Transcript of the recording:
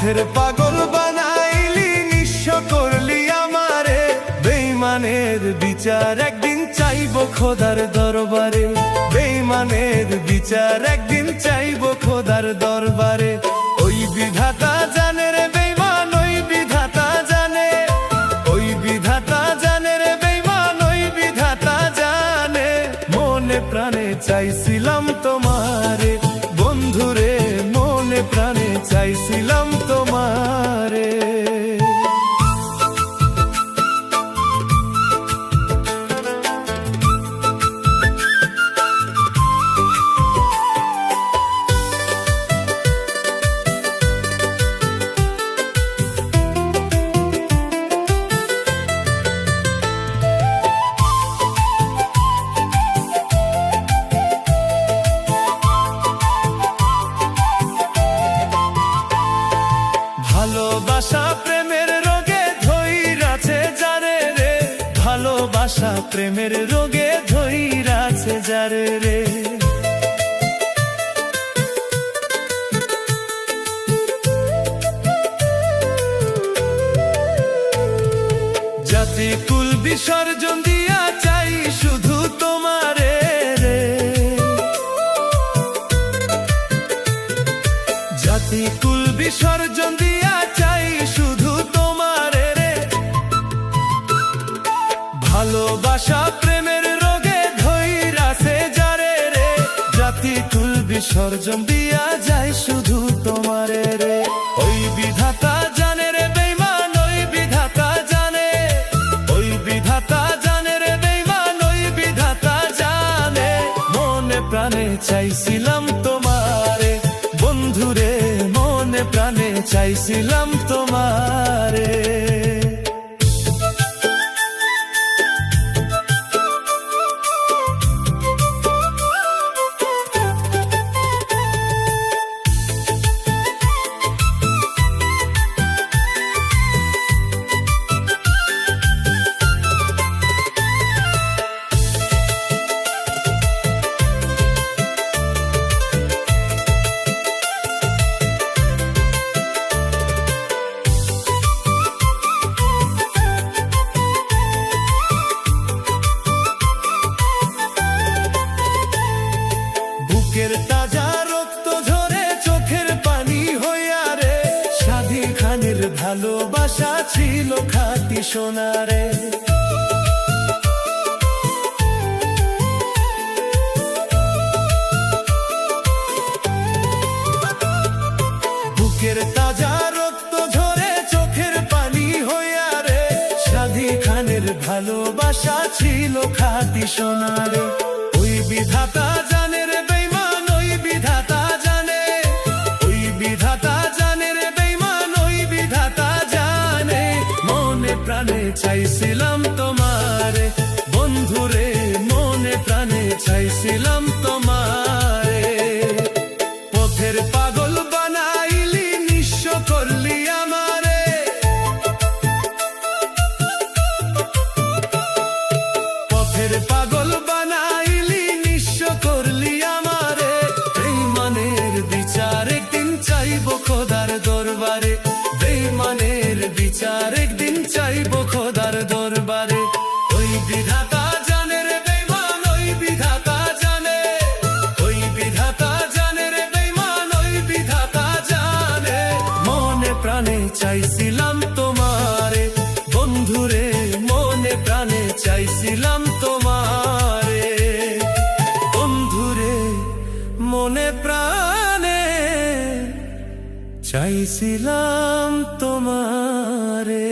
পথের পাগল বানাইলি, নিঃস্ব করলি আমারে। বেঈমানের বিচার একদিন চাইবো খোদার দরবারে, বেঈমানের বিচার একদিন চাইবো খোদার দরবারে। ওই বিধাতা জানে রে বেঈমান, ওই বিধাতা জানে, ওই বিধাতা জানে রে বেঈমান, ওই বিধাতা জানে। মনে প্রাণে চাইছিলাম তোমারে বন্ধুরে, মনে প্রাণে চাইছিলাম তোমারে। ভালোবাসা প্রেমের রোগে ধইরাছে যারে রে, ভালোবাসা প্রেমের রোগে ধইরাছে যারে রে। জাতি কুল বিসর্জন দিয়া চাই শুধু তোমারে রে, জাতি কুল বিসর্জন দিয়া চাই শুধু তোমারে রে। ভালোবাসা প্রেমের রোগে ধইরাছে যারে রে, জাতি কুল বিসর্জন দিয়া যায় শুধু তোমারে রে। ওই বিধাতা জানে রে বেঈমান, ওই বিধাতা জানে, ওই বিধাতা জানে রে বেঈমান, ওই বিধাতা জানে। মনে প্রাণে চাইছিলাম তোমারে বন্ধুরে, মনে প্রাণে চাইছিলাম তোমারে। বুকের তাজা রক্ত ঝরে চোখের পানি হইয়া রে, সাধী খানের ভালোবাসা ছিল খাঁটি সোনারে। বুকের তাজা রক্ত ঝরে চোখের পানি হইয়া রে, সাধী খানের ভালোবাসা ছিল খাঁটি সোনারে। ওই বিধাতা জানে রে বেঈমান, ওই বিধাতা জানে, ওই বিধাতা জানে রে বেঈমান, ওই বিধাতা জানে। মনে প্রাণে চাইছিলাম তোমারে বন্ধুরে, মনে প্রাণে চাইছিলাম তোমারে। পথের পাগল বানাইলি, নিঃস্ব করলি আমারে, পথের পাগল বানাইলি, নিঃস্ব করলি আমারে। বেঈমানের বিচার একদিন চাইবো খোদার দরবারে, বেঈমানের বিচার একদিন চাইবো খোদার দরবারে। ওই বিধাতা জানে রে বেঈমান, ওই বিধাতা জানে, ওই বিধাতা জানে রে বেঈমান, ওই বিধাতা জানে। মনে প্রাণে চাইছিলাম তোমারে বন্ধুরে, মনে প্রাণে চাইছিলাম তোমারে বন্ধুরে, মনে প্রাণে চাইছিলাম তোমারে।